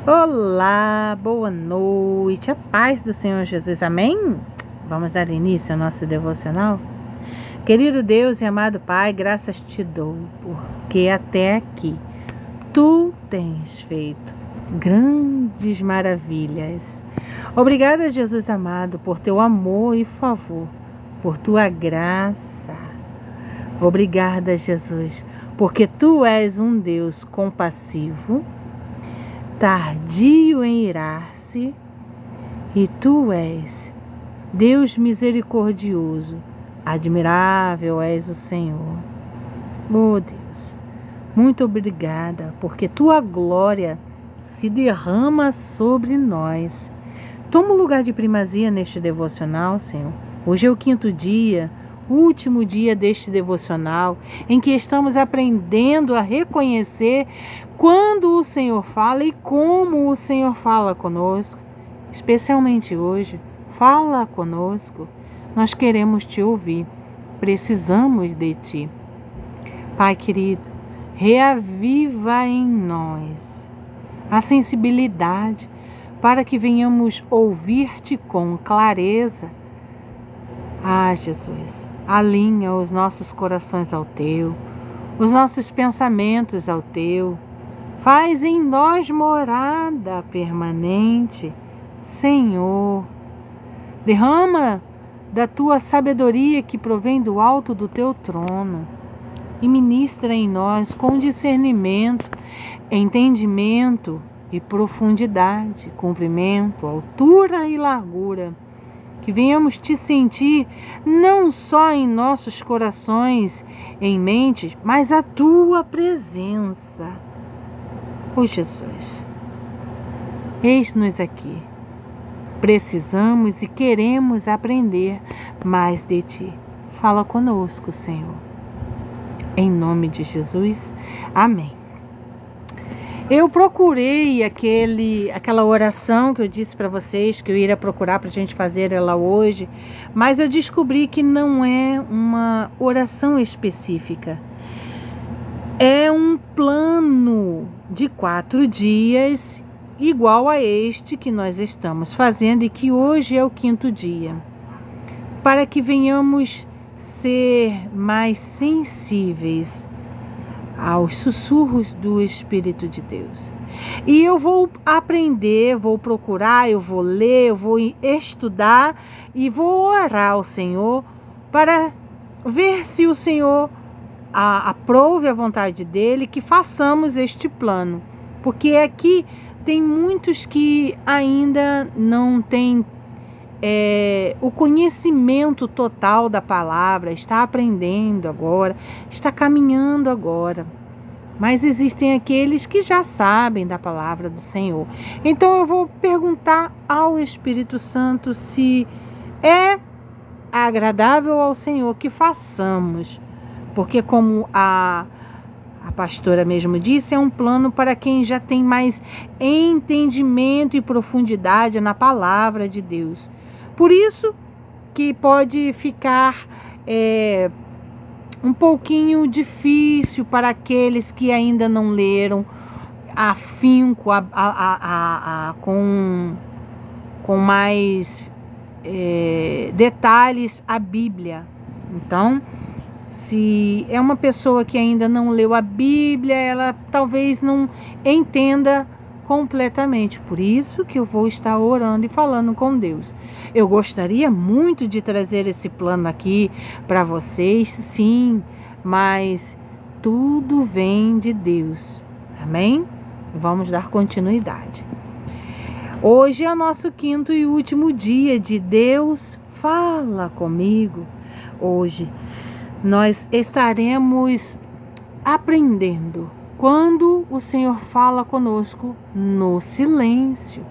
Olá, boa noite, a paz do Senhor Jesus, amém? Vamos dar início ao nosso devocional? Querido Deus e amado Pai, graças te dou, porque até aqui Tu tens feito grandes maravilhas. Obrigada, Jesus amado, por teu amor e favor, por tua graça. Obrigada, Jesus, porque Tu és um Deus compassivo, tardio em irar-se, e Tu és Deus misericordioso, admirável és o Senhor. Oh Deus, muito obrigada, porque Tua glória se derrama sobre nós. Toma o lugar de primazia neste devocional, Senhor. Hoje é o 5º dia, último dia deste devocional, em que estamos aprendendo a reconhecer quando o Senhor fala e como o Senhor fala conosco. Especialmente hoje, fala conosco. Nós queremos te ouvir, precisamos de ti. Pai querido, reaviva em nós a sensibilidade para que venhamos ouvir-te com clareza. Ah, Jesus, alinha os nossos corações ao teu, os nossos pensamentos ao teu. Faz em nós morada permanente, Senhor. Derrama da tua sabedoria que provém do alto do teu trono e ministra em nós com discernimento, entendimento e profundidade, comprimento, altura e largura. Que venhamos te sentir não só em nossos corações, em mentes, mas a tua presença. Oh Jesus, eis-nos aqui. Precisamos e queremos aprender mais de ti. Fala conosco, Senhor. Em nome de Jesus, amém. Eu procurei aquela oração que eu disse para vocês que eu iria procurar para a gente fazer ela hoje, mas eu descobri que não é uma oração específica. É um plano de 4 dias, igual a este que nós estamos fazendo e que hoje é o 5º dia, para que venhamos ser mais sensíveis aos sussurros do Espírito de Deus. E eu vou aprender, vou procurar, eu vou ler, eu vou estudar e vou orar ao Senhor para ver se o Senhor aprove a vontade dele, que façamos este plano. Porque aqui tem muitos que ainda não têm o conhecimento total da palavra, está aprendendo agora, está caminhando agora. Mas existem aqueles que já sabem da palavra do Senhor. Então eu vou perguntar ao Espírito Santo se é agradável ao Senhor que façamos. Porque como a pastora mesmo disse, é um plano para quem já tem mais entendimento e profundidade na palavra de Deus. Por isso que pode ficar um pouquinho difícil para aqueles que ainda não leram afinco, com mais detalhes a Bíblia. Então, se é uma pessoa que ainda não leu a Bíblia, ela talvez não entenda completamente. Por isso que eu vou estar orando e falando com Deus. Eu gostaria muito de trazer esse plano aqui para vocês, sim, mas tudo vem de Deus. Amém? Vamos dar continuidade. Hoje é o nosso 5º e último dia de Deus Fala Comigo. Hoje nós estaremos aprendendo quando o Senhor fala conosco no silêncio.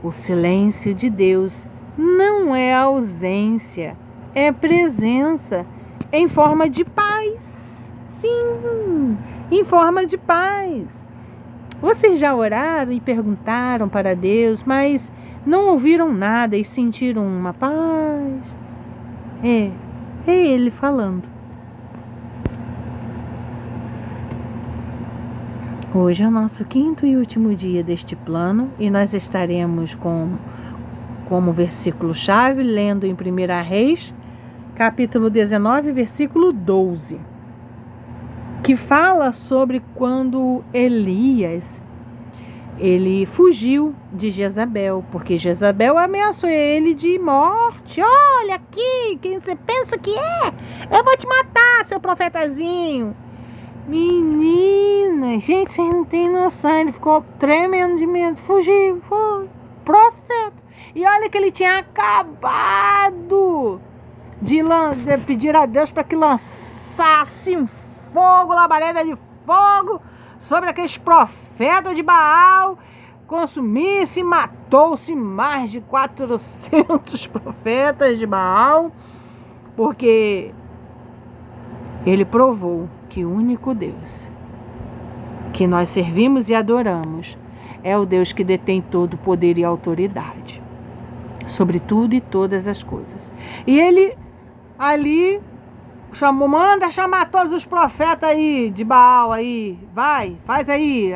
O silêncio de Deus não é ausência, é presença em forma de paz. Sim, em forma de paz. Vocês já oraram e perguntaram para Deus, mas não ouviram nada e sentiram uma paz? É Ele falando. Hoje é o nosso quinto e último dia deste plano e nós estaremos como versículo-chave lendo em 1 Reis, capítulo 19, versículo 12, que fala sobre quando Elias ele fugiu de Jezabel, porque Jezabel ameaçou ele de morte. Olha aqui, quem você pensa que é? Eu vou te matar, seu profetazinho. Menina, gente, vocês não têm noção. Ele ficou tremendo de medo. Fugiu, foi profeta. E olha que ele tinha acabado de pedir a Deus para que lançasse um fogo, labareda de fogo sobre aqueles profetas de Baal, consumisse, matou-se mais de 400 profetas de Baal, porque ele provou que o único Deus que nós servimos e adoramos é o Deus que detém todo o poder e autoridade sobre tudo e todas as coisas. E ele ali chamou, manda chamar todos os profetas aí de Baal aí, vai, faz aí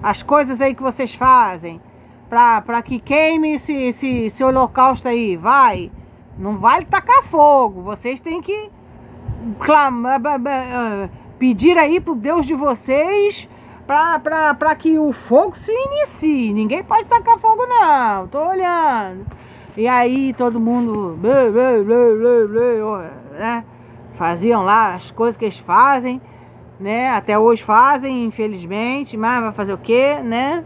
as coisas aí que vocês fazem, para que queime esse holocausto aí, vai, não vai tacar fogo, vocês têm que clamar, pedir aí pro Deus de vocês para que o fogo se inicie. Ninguém pode tacar fogo não, tô olhando. E aí todo mundo né, faziam lá as coisas que eles fazem, né? Até hoje fazem, infelizmente, mas vai fazer o quê, né?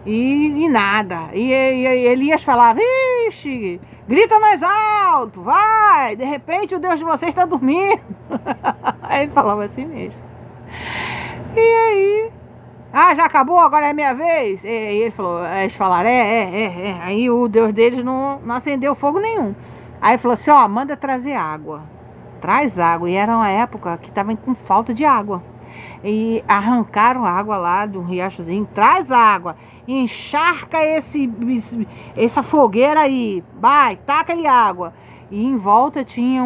E nada. E Elias falava, vixe, grita mais alto, vai, de repente o Deus de vocês está dormindo. Aí ele falava assim mesmo. E aí, já acabou, agora é minha vez? E ele falou, eles falaram, Aí o Deus deles não acendeu fogo nenhum. Aí ele falou assim, manda trazer água. Traz água. E era uma época que estava com falta de água. E arrancaram a água lá do riachozinho, traz água, encharca essa fogueira aí, vai, taca-lhe água. E em volta tinha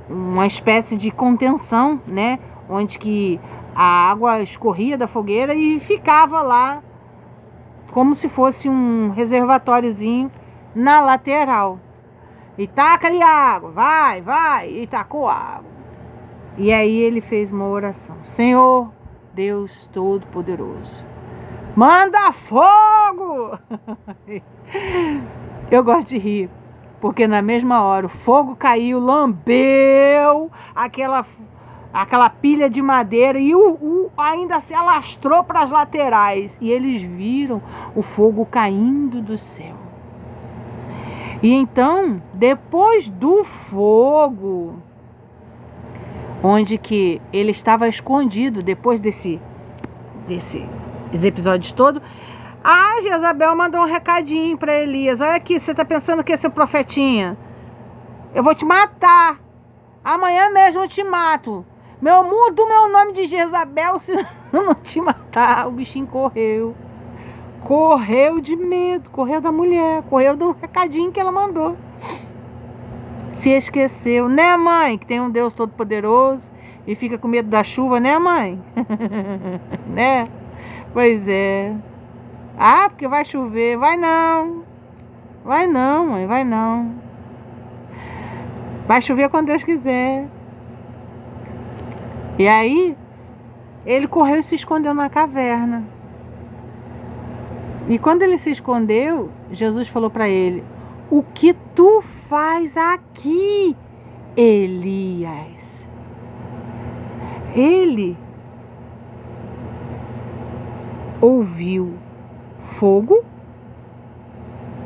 uma espécie de contenção, né, onde que a água escorria da fogueira e ficava lá como se fosse um reservatóriozinho na lateral. E taca-lhe água, vai, e tacou água. E aí ele fez uma oração. Senhor, Deus Todo-Poderoso, manda fogo! Eu gosto de rir, porque na mesma hora o fogo caiu, lambeu aquela pilha de madeira e ainda se alastrou para as laterais. E eles viram o fogo caindo do céu. E então, depois do fogo, onde que ele estava escondido, depois desses episódios todos, Jezabel mandou um recadinho para Elias. Olha aqui, você está pensando que é seu profetinha? Eu vou te matar. Amanhã mesmo eu te mato. Muda o meu nome de Jezabel, senão eu não te matar. O bichinho correu. Correu de medo, correu da mulher, correu do recadinho que ela mandou. Se esqueceu, né, mãe? Que tem um Deus Todo-Poderoso e fica com medo da chuva, né, mãe? Né? Pois é. Porque vai chover. Vai não. Vai não, mãe, vai não. Vai chover quando Deus quiser. E aí, ele correu e se escondeu na caverna. E quando ele se escondeu, Jesus falou para ele, o que tu faz aqui, Elias? Ele ouviu fogo,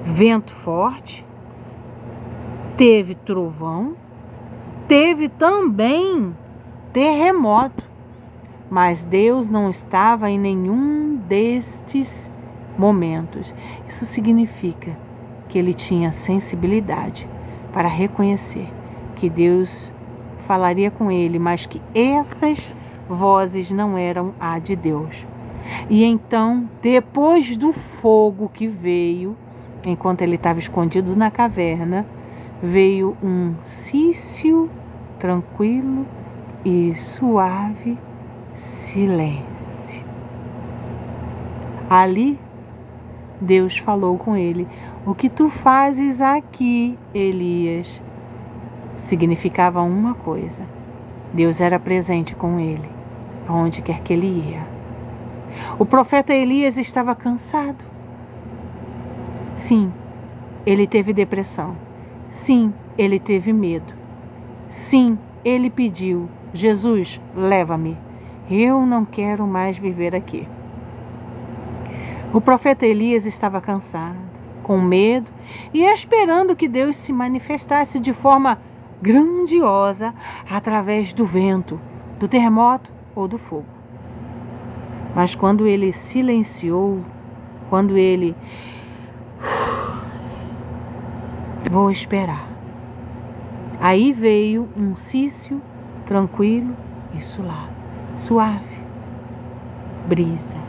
vento forte, teve trovão, teve também terremoto, mas Deus não estava em nenhum destes momentos. Isso significa que ele tinha sensibilidade para reconhecer que Deus falaria com ele, mas que essas vozes não eram a de Deus. E então, depois do fogo que veio, enquanto ele estava escondido na caverna, veio um silêncio tranquilo e suave silêncio. Ali, Deus falou com ele: o que tu fazes aqui, Elias? Significava uma coisa: Deus era presente com ele, aonde quer que ele ia. O profeta Elias estava cansado. Sim, ele teve depressão. Sim, ele teve medo. Sim, ele pediu: Jesus, leva-me. Eu não quero mais viver aqui. O profeta Elias estava cansado, com medo e esperando que Deus se manifestasse de forma grandiosa através do vento, do terremoto ou do fogo. Mas quando ele silenciou, quando ele... Vou esperar. Aí veio um cício tranquilo e suave, brisa.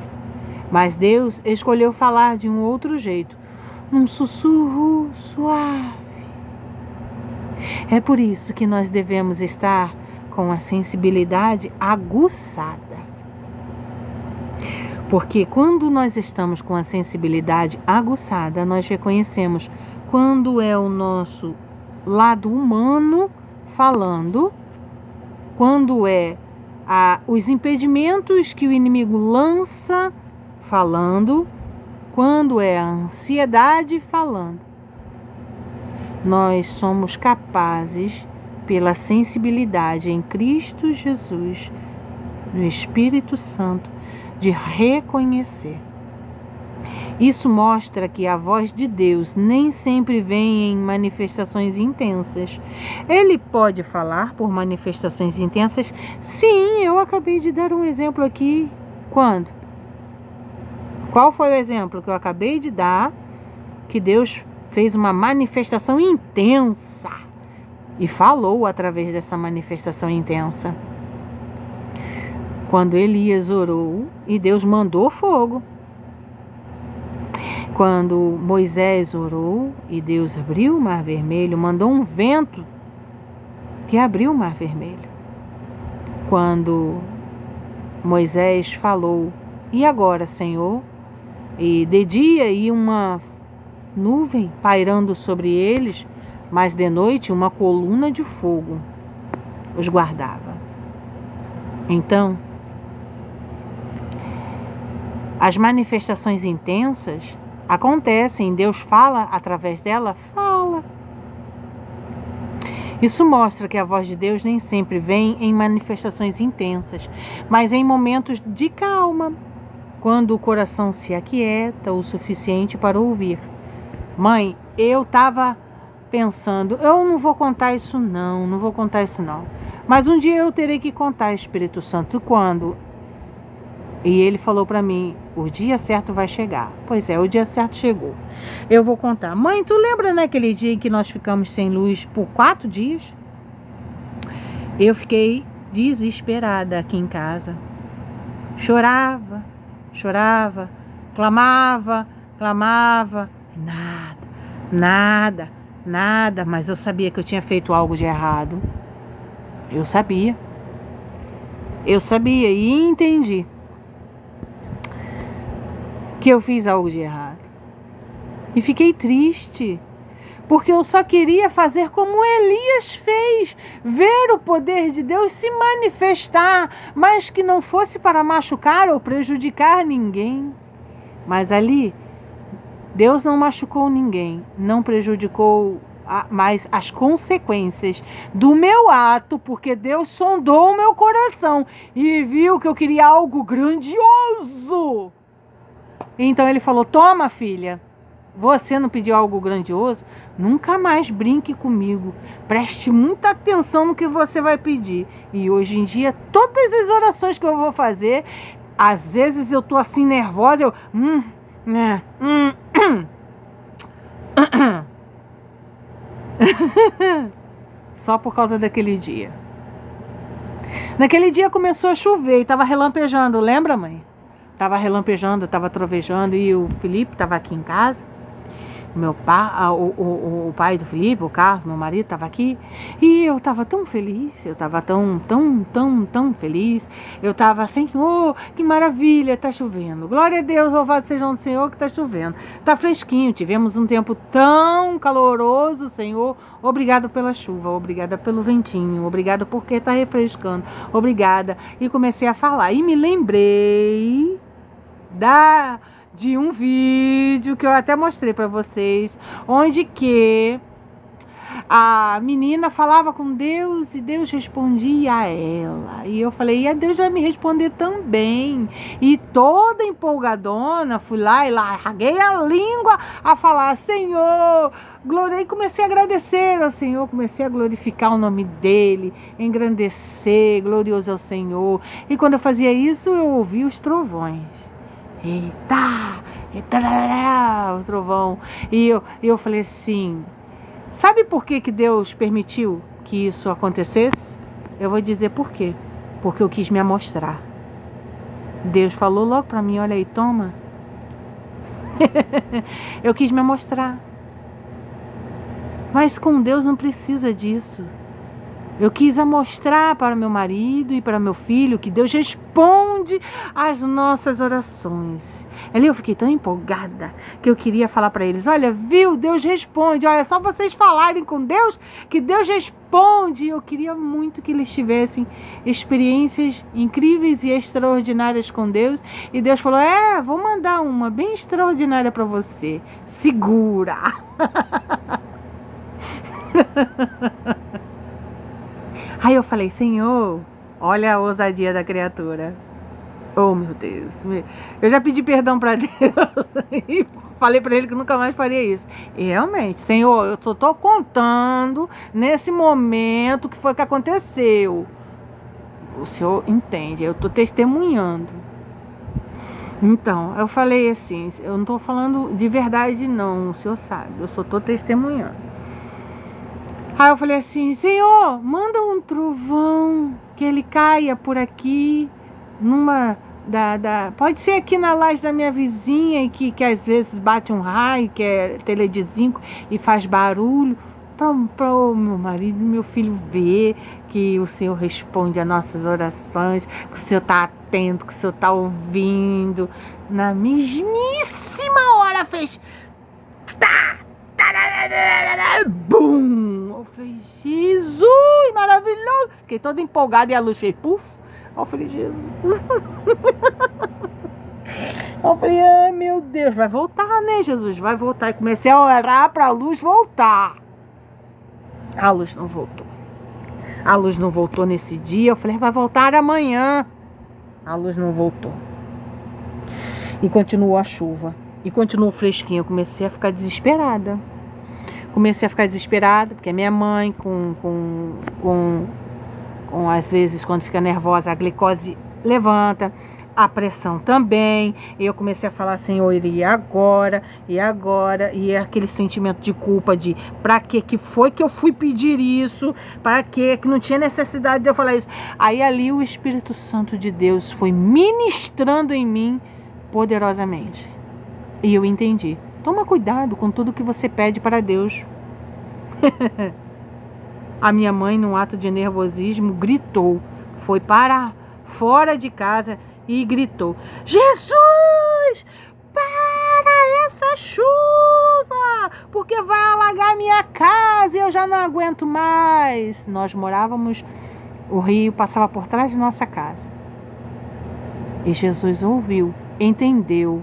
Mas Deus escolheu falar de um outro jeito, um sussurro suave. É por isso que nós devemos estar com a sensibilidade aguçada. Porque quando nós estamos com a sensibilidade aguçada, nós reconhecemos quando é o nosso lado humano falando, quando é os impedimentos que o inimigo lança falando, quando é a ansiedade falando. Nós somos capazes, pela sensibilidade em Cristo Jesus, no Espírito Santo, de reconhecer. Isso mostra que a voz de Deus nem sempre vem em manifestações intensas. Ele pode falar por manifestações intensas? Sim, eu acabei de dar um exemplo aqui. Quando? Qual foi o exemplo que eu acabei de dar? Que Deus fez uma manifestação intensa e falou através dessa manifestação intensa. Quando Elias orou e Deus mandou fogo. Quando Moisés orou e Deus abriu o Mar Vermelho, mandou um vento que abriu o Mar Vermelho. Quando Moisés falou: e agora, Senhor? E de dia ia uma nuvem pairando sobre eles, mas de noite uma coluna de fogo os guardava. Então, as manifestações intensas acontecem, Deus fala através dela, fala. Isso mostra que a voz de Deus nem sempre vem em manifestações intensas, mas em momentos de calma, quando o coração se aquieta o suficiente para ouvir. Mãe, eu estava pensando, eu não vou contar isso não. Mas um dia eu terei que contar, Espírito Santo, quando? E ele falou para mim: o dia certo vai chegar. Pois é, o dia certo chegou. Eu vou contar. Mãe, tu lembra naquele dia em que nós ficamos sem luz por 4 dias? Eu fiquei desesperada aqui em casa. Chorava, clamava. Nada. Mas eu sabia que eu tinha feito algo de errado. Eu sabia e entendi que eu fiz algo de errado. E fiquei triste, porque eu só queria fazer como Elias fez, ver o poder de Deus se manifestar, mas que não fosse para machucar ou prejudicar ninguém. Mas ali, Deus não machucou ninguém, não prejudicou mais as consequências do meu ato, porque Deus sondou o meu coração e viu que eu queria algo grandioso. Então ele falou: toma, filha, você não pediu algo grandioso? Nunca mais brinque comigo, preste muita atenção no que você vai pedir. E hoje em dia, todas as orações que eu vou fazer, às vezes eu tô assim nervosa, eu só por causa daquele dia. Naquele dia começou a chover e estava relampejando, lembra, mãe? Estava relampejando, estava trovejando e o Felipe estava aqui em casa. O pai do Felipe, o Carlos, meu marido, estava aqui, e eu estava tão feliz, eu estava tão feliz, eu estava assim, oh, que maravilha, está chovendo, glória a Deus, louvado seja o Senhor que está chovendo, está fresquinho, tivemos um tempo tão caloroso, Senhor, obrigado pela chuva, obrigada pelo ventinho, obrigada porque está refrescando, obrigada, e comecei a falar, e me lembrei de um vídeo que eu até mostrei para vocês, onde que a menina falava com Deus e Deus respondia a ela. E eu falei, e Deus vai me responder também. E toda empolgadona, fui lá e larguei a língua a falar, Senhor, glória, e comecei a agradecer ao Senhor, comecei a glorificar o nome dele, engrandecer, glorioso é o Senhor. E quando eu fazia isso, eu ouvia os trovões. Eita, o trovão. E eu falei assim, sabe por que Deus permitiu que isso acontecesse? Eu vou dizer por quê. Porque eu quis me amostrar. Deus falou logo para mim, olha aí, toma. Eu quis me amostrar. Mas com Deus não precisa disso. Eu quis mostrar para meu marido e para meu filho que Deus responde às nossas orações. Ali eu fiquei tão empolgada que eu queria falar para eles, olha, viu, Deus responde, olha, é só vocês falarem com Deus que Deus responde. Eu queria muito que eles tivessem experiências incríveis e extraordinárias com Deus. E Deus falou, vou mandar uma bem extraordinária para você. Segura! Aí eu falei, Senhor, olha a ousadia da criatura. Oh, meu Deus. Eu já pedi perdão para Deus e falei para ele que nunca mais faria isso. E realmente, Senhor, eu só estou contando nesse momento que foi que aconteceu. O Senhor entende, eu estou testemunhando. Então, eu falei assim, eu não estou falando de verdade não, o Senhor sabe, eu só estou testemunhando. Aí eu falei assim, Senhor, manda um trovão, que ele caia por aqui, pode ser aqui na laje da minha vizinha, que às vezes bate um raio, que é telha de zinco e faz barulho, para o meu marido e meu filho ver que o Senhor responde às nossas orações, que o Senhor está atento, que o Senhor está ouvindo. Na mesmíssima hora fez... Bum! Eu falei, Jesus, maravilhoso! Fiquei toda empolgada e a luz fez puf. Eu falei, Jesus. Eu falei, meu Deus, vai voltar, né, Jesus? Vai voltar. E comecei a orar para a luz voltar. A luz não voltou. A luz não voltou nesse dia. Eu falei, vai voltar amanhã. A luz não voltou. E continuou a chuva. E continuou fresquinho. Eu comecei a ficar desesperada. Porque a minha mãe, às vezes, quando fica nervosa, a glicose levanta, a pressão também. E eu comecei a falar, Senhor, e agora? E aquele sentimento de culpa de pra que foi que eu fui pedir isso? Para que não tinha necessidade de eu falar isso? Aí ali o Espírito Santo de Deus foi ministrando em mim poderosamente. E eu entendi. Toma cuidado com tudo que você pede para Deus. A minha mãe, num ato de nervosismo, gritou. Foi para fora de casa e gritou, Jesus, para essa chuva, porque vai alagar minha casa e eu já não aguento mais. Nós morávamos, o rio passava por trás de nossa casa. E Jesus ouviu, entendeu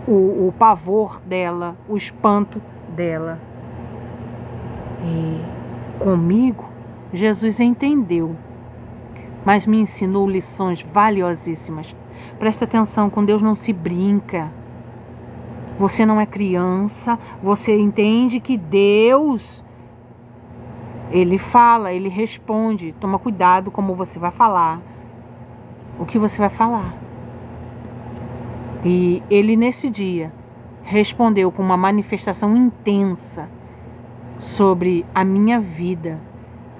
o pavor dela, o espanto dela. E comigo, Jesus entendeu, mas me ensinou lições valiosíssimas. Presta atenção, com Deus não se brinca. Você não é criança, você entende que Deus, Ele fala, Ele responde. Toma cuidado como você vai falar, o que você vai falar. E Ele nesse dia respondeu com uma manifestação intensa sobre a minha vida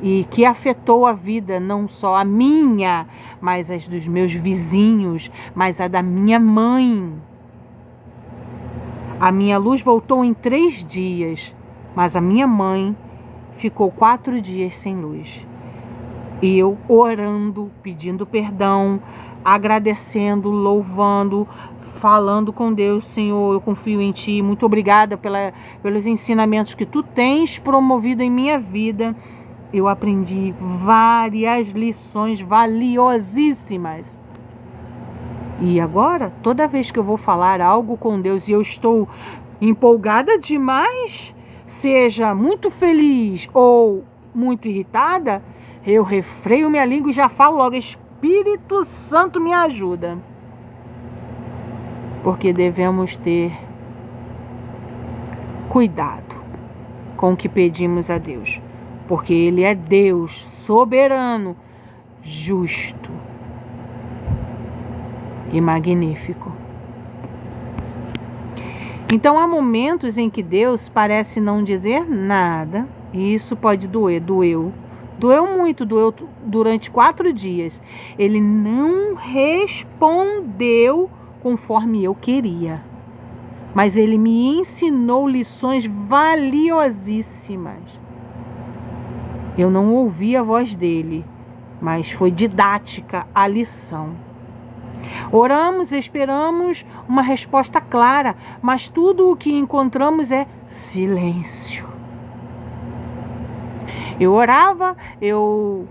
e que afetou a vida não só a minha, mas as dos meus vizinhos, mas a da minha mãe. A minha luz voltou em 3 dias, mas a minha mãe ficou 4 dias sem luz. E eu orando, pedindo perdão, agradecendo, louvando, falando com Deus: Senhor, eu confio em Ti, muito obrigada pelos ensinamentos que Tu tens promovido em minha vida. Eu aprendi várias lições valiosíssimas. E agora, toda vez que eu vou falar algo com Deus e eu estou empolgada demais, seja muito feliz ou muito irritada, eu refreio minha língua e já falo logo: Espírito Santo, me ajuda. Porque devemos ter cuidado com o que pedimos a Deus. Porque Ele é Deus soberano, justo e magnífico. Então há momentos em que Deus parece não dizer nada, e isso pode doer. Doeu muito, doeu durante 4 dias. Ele não respondeu conforme eu queria, mas Ele me ensinou lições valiosíssimas. Eu não ouvi a voz dele, mas foi didática a lição. Oramos, esperamos uma resposta clara, mas tudo o que encontramos é silêncio. Eu orava, eu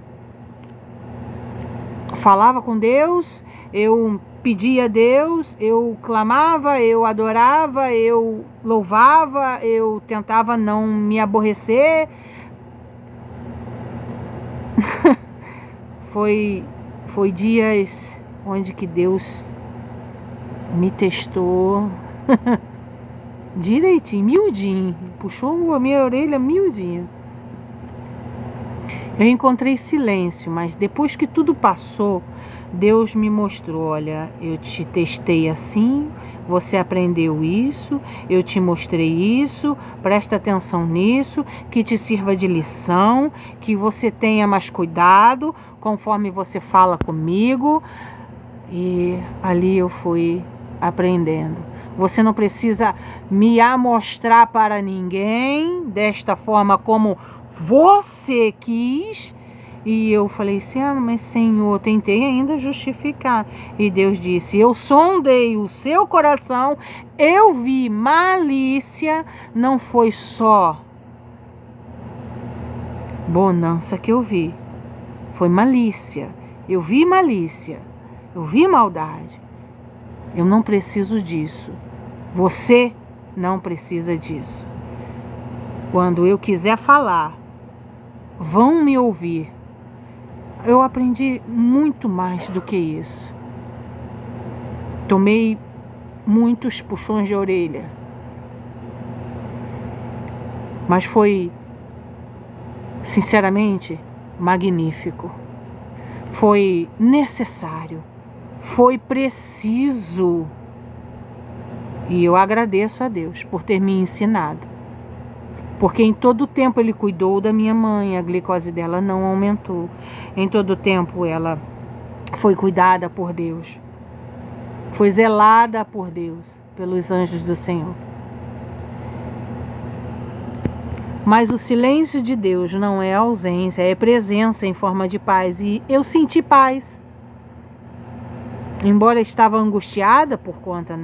falava com Deus, eu pedia a Deus, eu clamava, eu adorava, eu louvava, eu tentava não me aborrecer. Foi dias onde que Deus me testou direitinho, miudinho, puxou a minha orelha miudinho. Eu encontrei silêncio, mas depois que tudo passou, Deus me mostrou: olha, eu te testei assim, você aprendeu isso, eu te mostrei isso, presta atenção nisso, que te sirva de lição, que você tenha mais cuidado conforme você fala comigo. E ali eu fui aprendendo. Você não precisa me amostrar para ninguém desta forma como você quis. E eu falei assim: mas Senhor, tentei ainda justificar. E Deus disse: eu sondei o seu coração, eu vi malícia, não foi só bonança que eu vi, foi malícia. Eu vi malícia, eu vi maldade. Eu não preciso disso. Você não precisa disso. Quando eu quiser falar, vão me ouvir. Eu aprendi muito mais do que isso. Tomei muitos puxões de orelha. Mas foi, sinceramente, magnífico. Foi necessário. Foi preciso. E eu agradeço a Deus por ter me ensinado. Porque em todo o tempo Ele cuidou da minha mãe, a glicose dela não aumentou. Em todo o tempo ela foi cuidada por Deus. Foi zelada por Deus, pelos anjos do Senhor. Mas o silêncio de Deus não é ausência, é presença em forma de paz. E eu senti paz. Embora estava angustiada por conta,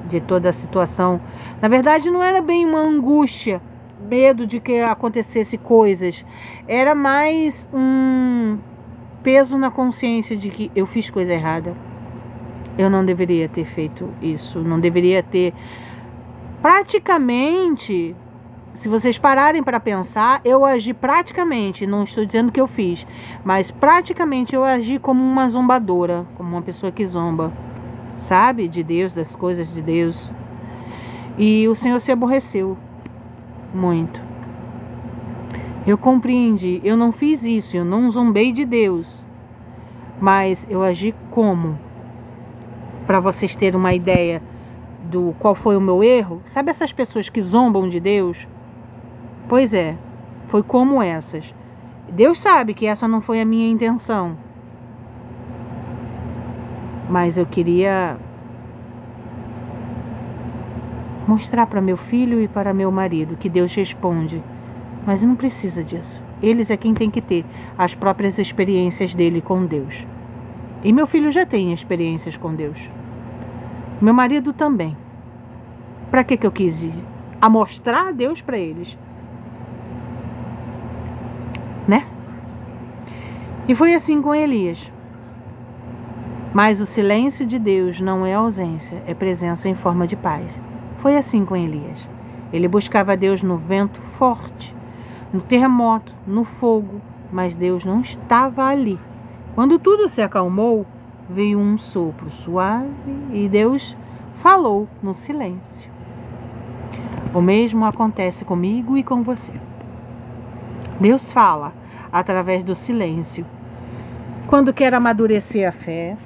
de toda a situação. Na verdade, não era bem uma angústia, medo de que acontecesse coisas. Era mais um peso na consciência de que eu fiz coisa errada. Eu não deveria ter feito isso. Não deveria ter... Praticamente, se vocês pararem para pensar, eu agi praticamente, não estou dizendo que eu fiz, mas praticamente eu agi como uma zombadora, como uma pessoa que zomba, sabe? De Deus, das coisas de Deus. E o Senhor se aborreceu muito. Eu compreendi, eu não fiz isso, eu não zombei de Deus, mas eu agi como? Para vocês terem uma ideia do qual foi o meu erro, sabe essas pessoas que zombam de Deus? Pois é, foi como essas. Deus sabe que essa não foi a minha intenção. Mas eu queria mostrar para meu filho e para meu marido que Deus responde. Mas não precisa disso. Eles é quem tem que ter as próprias experiências dele com Deus. E meu filho já tem experiências com Deus. Meu marido também. Para que eu quis ir? A mostrar a Deus para eles. Né? E foi assim com Elias. Mas o silêncio de Deus não é ausência, é presença em forma de paz. Foi assim com Elias. Ele buscava a Deus no vento forte, no terremoto, no fogo, mas Deus não estava ali. Quando tudo se acalmou, veio um sopro suave e Deus falou no silêncio. O mesmo acontece comigo e com você. Deus fala através do silêncio. Quando quer amadurecer a fé,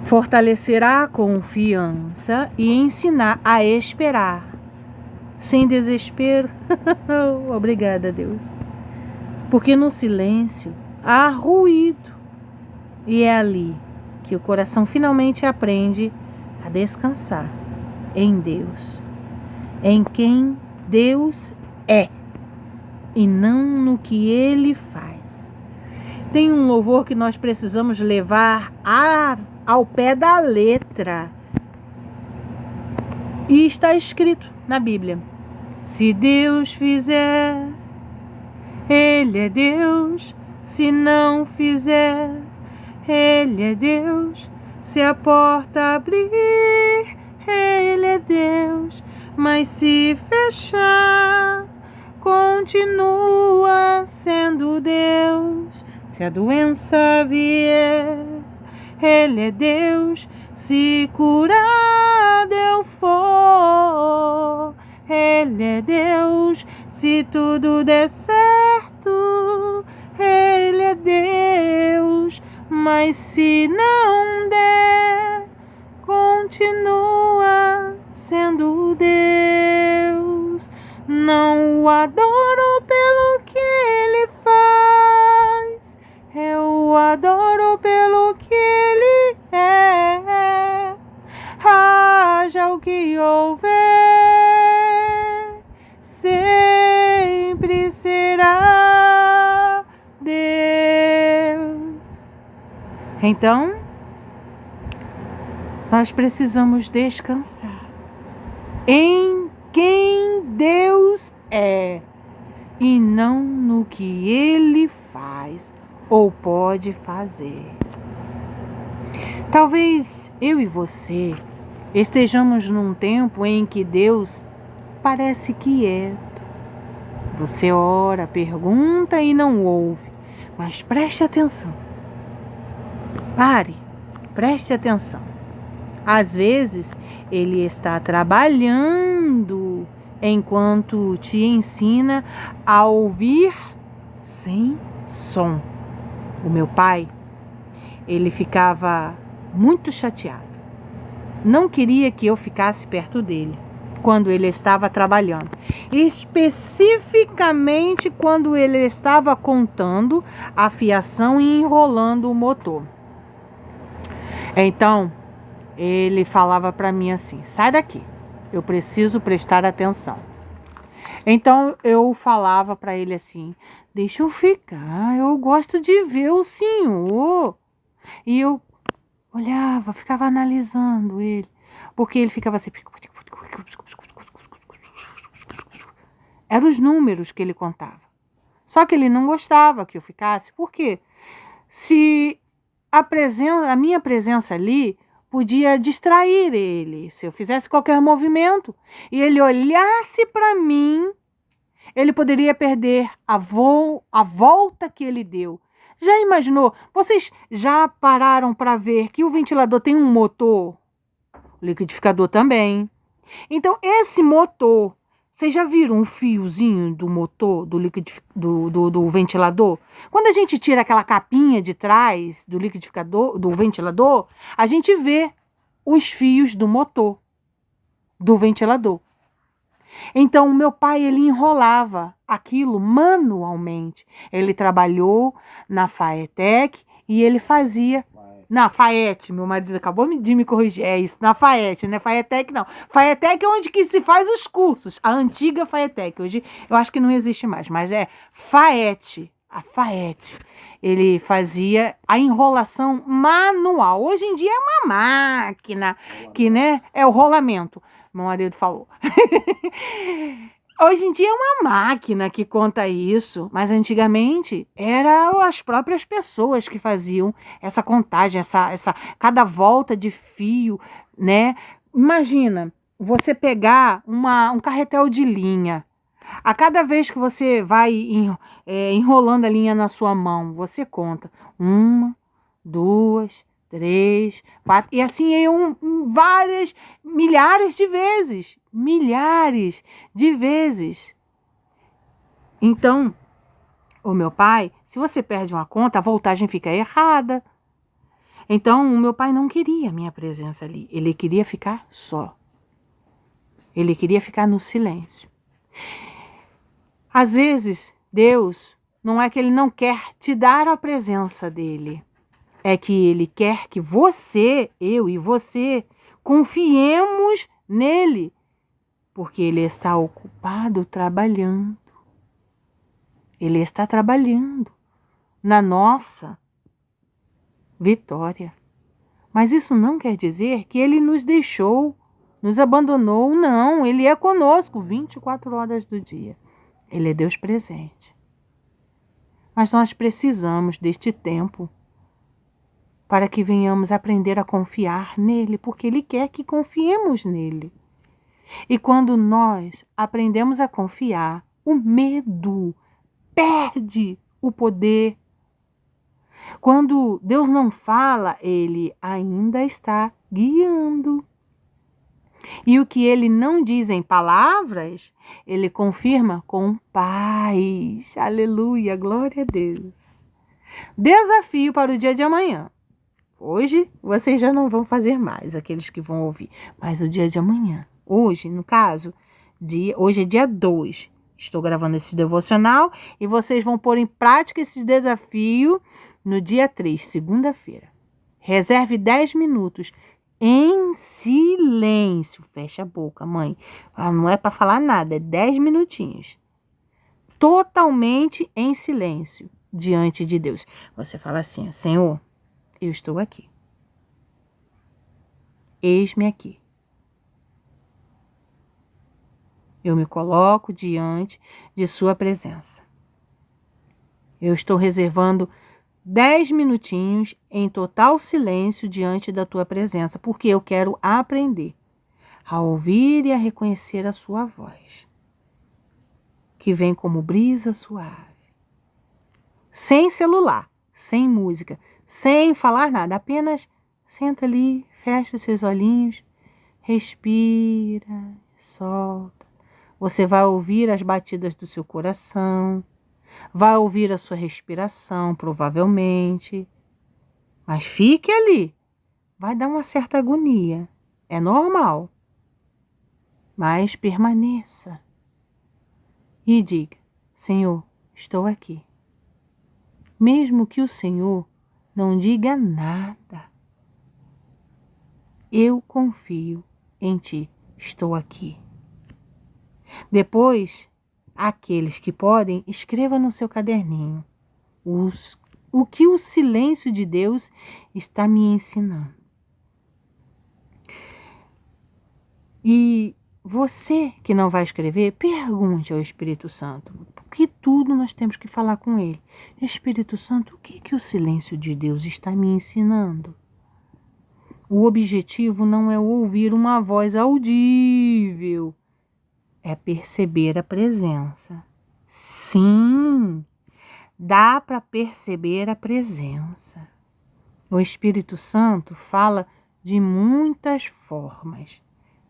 fortalecer a confiança e ensinar a esperar, sem desespero. Obrigada, Deus. Porque no silêncio há ruído e é ali que o coração finalmente aprende a descansar em Deus, em quem Deus é e não no que Ele faz. Tem um louvor que nós precisamos levar ao pé da letra. E está escrito na Bíblia: se Deus fizer, Ele é Deus. Se não fizer, Ele é Deus. Se a porta abrir, Ele é Deus. Mas se fechar, continua sendo Deus. Se a doença vier, Ele é Deus. Se curado eu for, Ele é Deus. Se tudo der certo, Ele é Deus. Mas se não der, continua sendo Deus. Não o adoro pelo que Ele faz, eu o adoro pelo que Ele é. Haja o que houver, sempre será Deus. Então, nós precisamos descansar em quem Deus é e não no que Ele faz ou pode fazer. Talvez eu e você estejamos num tempo em que Deus parece quieto. Você ora, pergunta e não ouve. Mas preste atenção. Pare, preste atenção. Às vezes, Ele está trabalhando enquanto te ensina a ouvir sem som. O meu pai, ele ficava muito chateado. Não queria que eu ficasse perto dele quando ele estava trabalhando. Especificamente quando ele estava contando a fiação e enrolando o motor. Então, ele falava para mim assim: sai daqui, eu preciso prestar atenção. Então eu falava para ele assim: deixa eu ficar, eu gosto de ver o senhor. E eu olhava, ficava analisando ele, porque ele ficava assim. Eram os números que ele contava. Só que ele não gostava que eu ficasse, porque se a minha presença ali podia distrair ele. Se eu fizesse qualquer movimento e ele olhasse para mim, ele poderia perder a volta que ele deu. Já imaginou? Vocês já pararam para ver que o ventilador tem um motor? O liquidificador também. Então, esse motor, vocês já viram um fiozinho do motor, do ventilador? Quando a gente tira aquela capinha de trás do liquidificador, do ventilador, a gente vê os fios do motor, do ventilador. Então, o meu pai, ele enrolava aquilo manualmente. Ele trabalhou na Faetec e ele fazia Na Faete, meu marido acabou de me corrigir. É isso, na Faete, não é Faetec, não. Faetec é onde que se faz os cursos. A antiga Faetec. Hoje eu acho que não existe mais, mas é Faete. A Faete. Ele fazia a enrolação manual. Hoje em dia é uma máquina que, né, é o rolamento. Meu marido falou. Hoje em dia é uma máquina que conta isso, mas antigamente eram as próprias pessoas que faziam essa contagem, cada volta de fio, né? Imagina você pegar um carretel de linha. A cada vez que você vai enrolando a linha na sua mão, você conta 1, 2, 3, 4, e assim iam várias, milhares de vezes. Milhares de vezes. Então, o meu pai, se você perde uma conta, a voltagem fica errada. Então, o meu pai não queria a minha presença ali. Ele queria ficar só. Ele queria ficar no silêncio. Às vezes, Deus, não é que Ele não quer te dar a presença dEle. É que Ele quer que você, eu e você, confiemos nele. Porque Ele está ocupado trabalhando. Ele está trabalhando na nossa vitória. Mas isso não quer dizer que Ele nos deixou, nos abandonou. Não, Ele é conosco 24 horas do dia. Ele é Deus presente. Mas nós precisamos deste tempo para que venhamos aprender a confiar nele, porque Ele quer que confiemos nele. E quando nós aprendemos a confiar, o medo perde o poder. Quando Deus não fala, Ele ainda está guiando. E o que Ele não diz em palavras, Ele confirma com paz. Aleluia, glória a Deus. Desafio para o dia de amanhã. Hoje vocês já não vão fazer mais, aqueles que vão ouvir. Mas o dia de amanhã. Hoje, no caso, hoje é dia 2. Estou gravando esse devocional e vocês vão pôr em prática esse desafio no dia 3, segunda-feira. Reserve 10 minutos em silêncio. Fecha a boca, mãe. Não é para falar nada, é 10 minutinhos. Totalmente em silêncio diante de Deus. Você fala assim: Senhor, eu estou aqui. Eis-me aqui. Eu me coloco diante de sua presença. Eu estou reservando 10 minutinhos em total silêncio diante da tua presença, porque eu quero aprender a ouvir e a reconhecer a sua voz, que vem como brisa suave. Sem celular, sem música, sem falar nada, apenas senta ali, fecha os seus olhinhos, respira, solta. Você vai ouvir as batidas do seu coração, vai ouvir a sua respiração, provavelmente. Mas fique ali. Vai dar uma certa agonia. É normal. Mas permaneça. E diga: Senhor, estou aqui. Mesmo que o Senhor não diga nada, eu confio em Ti. Estou aqui. Depois, aqueles que podem, escreva no seu caderninho o que o silêncio de Deus está me ensinando. E você que não vai escrever, pergunte ao Espírito Santo, porque tudo nós temos que falar com ele. Espírito Santo, o que o silêncio de Deus está me ensinando? O objetivo não é ouvir uma voz audível, é perceber a presença. Sim, dá para perceber a presença. O Espírito Santo fala de muitas formas.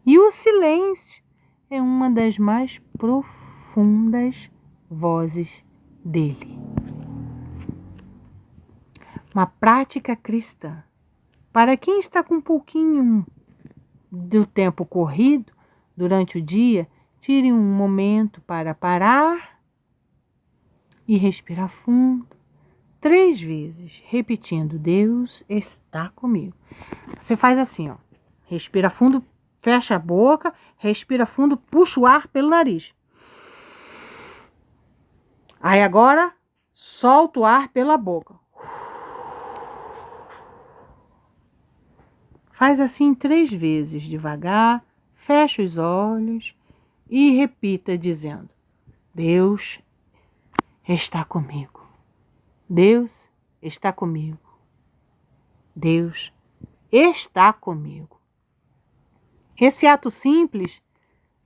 E o silêncio é uma das mais profundas vozes dele. Uma prática cristã. Para quem está com um pouquinho do tempo corrido durante o dia, tire um momento para parar e respirar fundo. 3 vezes, repetindo: Deus está comigo. Você faz assim, ó. Respira fundo, fecha a boca, respira fundo, puxa o ar pelo nariz. Aí agora, solta o ar pela boca. Faz assim 3 vezes, devagar, fecha os olhos e repita dizendo: Deus está comigo. Deus está comigo. Deus está comigo. Esse ato simples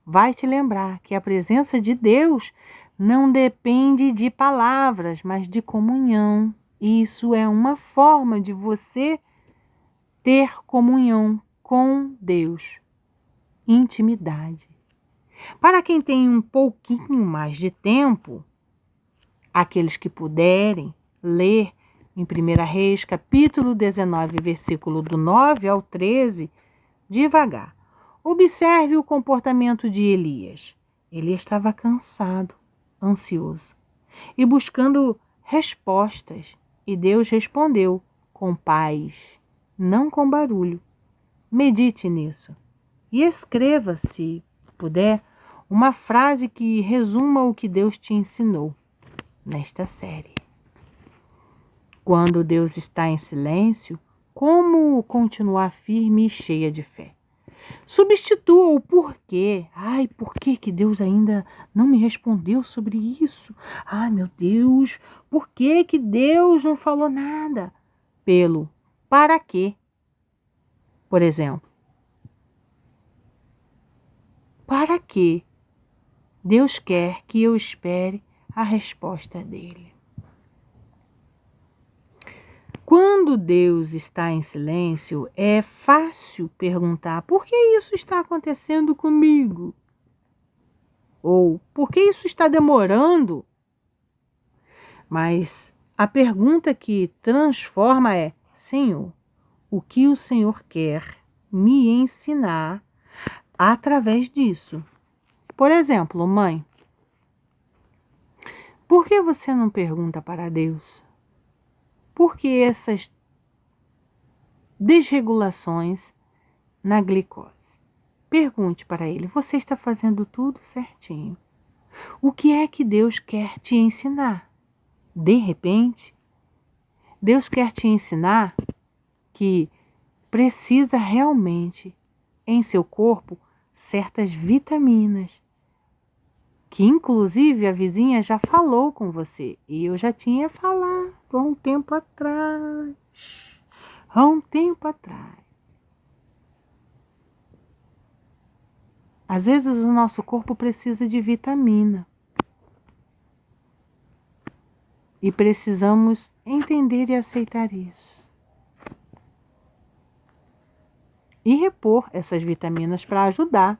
vai te lembrar que a presença de Deus não depende de palavras, mas de comunhão. Isso é uma forma de você ter comunhão com Deus, intimidade. Para quem tem um pouquinho mais de tempo, aqueles que puderem ler em 1 Reis, capítulo 19, versículo do 9 ao 13, devagar. Observe o comportamento de Elias. Ele estava cansado, ansioso e buscando respostas. E Deus respondeu com paz, não com barulho. Medite nisso e escreva, se puder, uma frase que resuma o que Deus te ensinou nesta série. Quando Deus está em silêncio, como continuar firme e cheia de fé? Substitua o porquê. Ai, por que Deus ainda não me respondeu sobre isso? Ai, meu Deus, por que Deus não falou nada? Pelo para quê? Por exemplo, para que Deus quer que eu espere a resposta dele? Quando Deus está em silêncio, é fácil perguntar: por que isso está acontecendo comigo? Ou por que isso está demorando? Mas a pergunta que transforma é: Senhor, o que o Senhor quer me ensinar através disso? Por exemplo, mãe, por que você não pergunta para Deus? Por que essas desregulações na glicose? Pergunte para ele: você está fazendo tudo certinho? O que é que Deus quer te ensinar? De repente, Deus quer te ensinar que precisa realmente em seu corpo certas vitaminas, que inclusive a vizinha já falou com você e eu já tinha falado há um tempo atrás. Às vezes o nosso corpo precisa de vitamina e precisamos entender e aceitar isso. E repor essas vitaminas para ajudar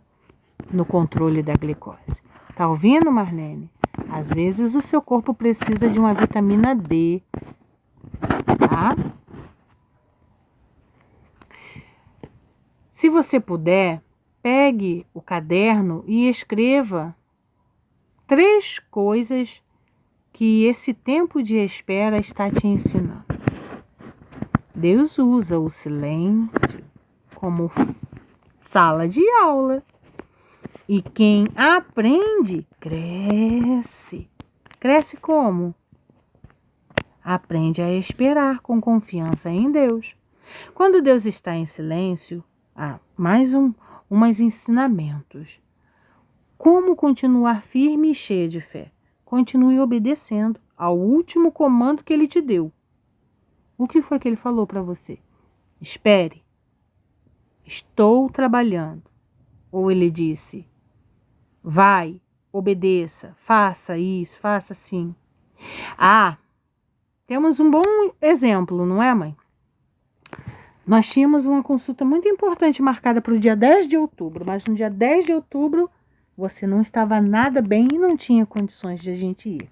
no controle da glicose. Tá ouvindo, Marlene? Às vezes o seu corpo precisa de uma vitamina D, tá? Se você puder, pegue o caderno e escreva 3 coisas que esse tempo de espera está te ensinando. Deus usa o silêncio como sala de aula. E quem aprende, cresce. Cresce como? Aprende a esperar com confiança em Deus. Quando Deus está em silêncio, mais umas ensinamentos. Como continuar firme e cheia de fé? Continue obedecendo ao último comando que Ele te deu. O que foi que Ele falou para você? Espere. Estou trabalhando. Ou Ele disse: vai, obedeça, faça isso, faça assim. Temos um bom exemplo, não é, mãe? Nós tínhamos uma consulta muito importante marcada para o dia 10 de outubro, mas no dia 10 de outubro você não estava nada bem e não tinha condições de a gente ir.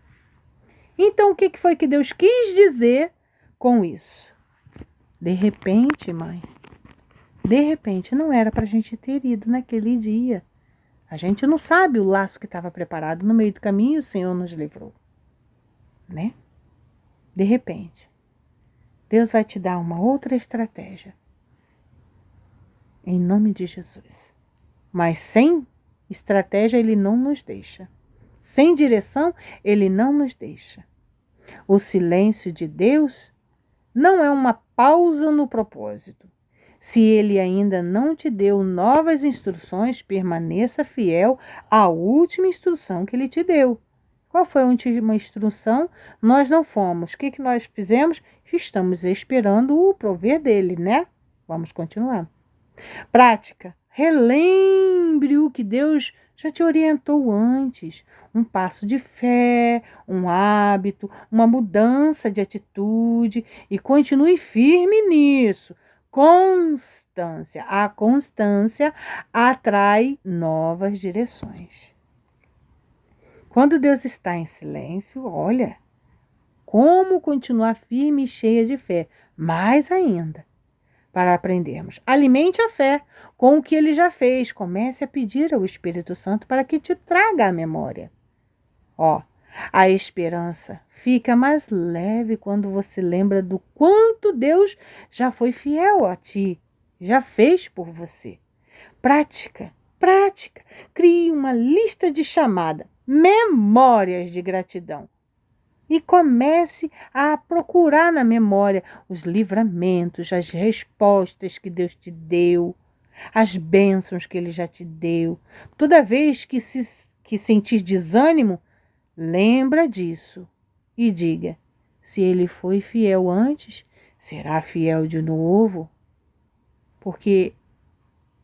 Então, o que foi que Deus quis dizer com isso? De repente, mãe, não era para a gente ter ido naquele dia. A gente não sabe o laço que estava preparado no meio do caminho, o Senhor nos livrou, né? De repente, Deus vai te dar uma outra estratégia. Em nome de Jesus. Mas sem estratégia Ele não nos deixa. Sem direção Ele não nos deixa. O silêncio de Deus não é uma pausa no propósito. Se Ele ainda não te deu novas instruções, permaneça fiel à última instrução que Ele te deu. Qual foi a última instrução? Nós não fomos. O que nós fizemos? Estamos esperando o prover dele, né? Vamos continuar. Prática. Relembre o que Deus já te orientou antes. Um passo de fé, um hábito, uma mudança de atitude e continue firme nisso. Constância. A constância atrai novas direções. Quando Deus está em silêncio, olha, como continuar firme e cheia de fé. Mais ainda, para aprendermos. Alimente a fé com o que Ele já fez. Comece a pedir ao Espírito Santo para que te traga a memória. A esperança fica mais leve quando você lembra do quanto Deus já foi fiel a ti, já fez por você. Prática. Crie uma lista de chamada, memórias de gratidão. E comece a procurar na memória os livramentos, as respostas que Deus te deu, as bênçãos que Ele já te deu. Toda vez que sentir desânimo, lembra disso e diga: se Ele foi fiel antes, será fiel de novo? Porque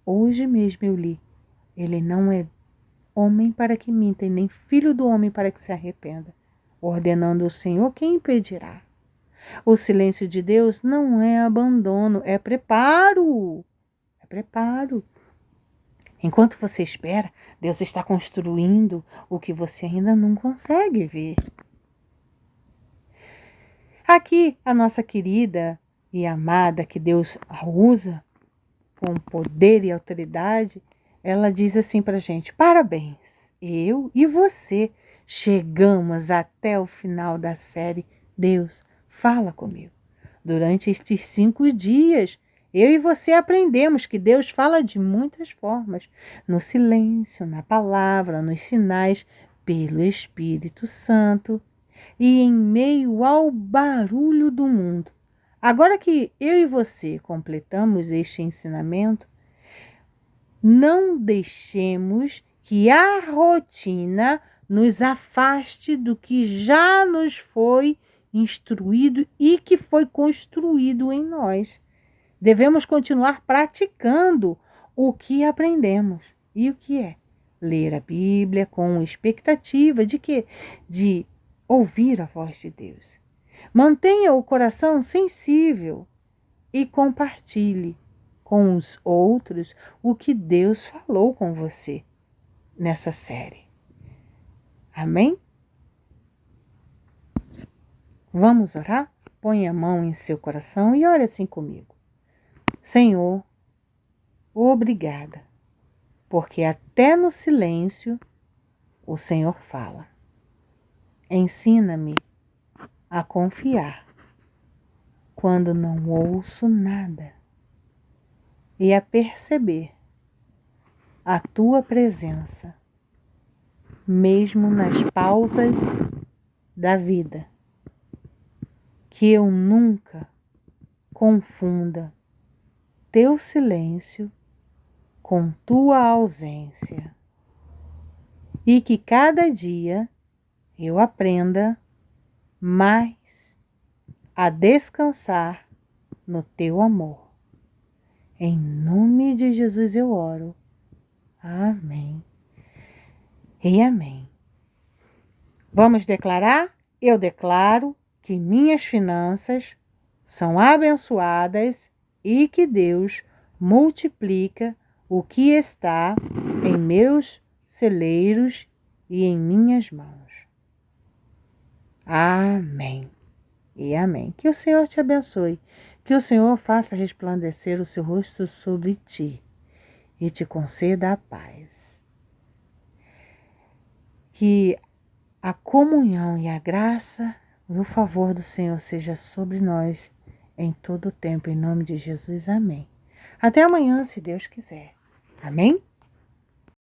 hoje mesmo eu li, Ele não é homem para que minta, e nem filho do homem para que se arrependa. Ordenando o Senhor, quem impedirá? O silêncio de Deus não é abandono, é preparo. É preparo. Enquanto você espera, Deus está construindo o que você ainda não consegue ver. Aqui, a nossa querida e amada, que Deus a usa com poder e autoridade, ela diz assim para a gente: parabéns, eu e você chegamos até o final da série Deus Fala Comigo. Durante estes 5 dias, eu e você aprendemos que Deus fala de muitas formas, no silêncio, na palavra, nos sinais, pelo Espírito Santo e em meio ao barulho do mundo. Agora que eu e você completamos este ensinamento, não deixemos que a rotina nos afaste do que já nos foi instruído e que foi construído em nós. Devemos continuar praticando o que aprendemos. E o que é? Ler a Bíblia com expectativa de quê? De ouvir a voz de Deus. Mantenha o coração sensível e compartilhe com os outros o que Deus falou com você nessa série. Amém? Vamos orar? Põe a mão em seu coração e ore assim comigo. Senhor, obrigada, porque até no silêncio o Senhor fala. Ensina-me a confiar quando não ouço nada e a perceber a tua presença, mesmo nas pausas da vida. Que eu nunca confunda teu silêncio com tua ausência e que cada dia eu aprenda mais a descansar no teu amor. Em nome de Jesus eu oro. Amém e amém. Vamos declarar? Eu declaro que minhas finanças são abençoadas e que Deus multiplica o que está em meus celeiros e em minhas mãos. Amém e amém. Que o Senhor te abençoe, que o Senhor faça resplandecer o seu rosto sobre ti e te conceda a paz. Que a comunhão e a graça O favor do Senhor seja sobre nós em todo o tempo, em nome de Jesus. Amém. Até amanhã, se Deus quiser. Amém?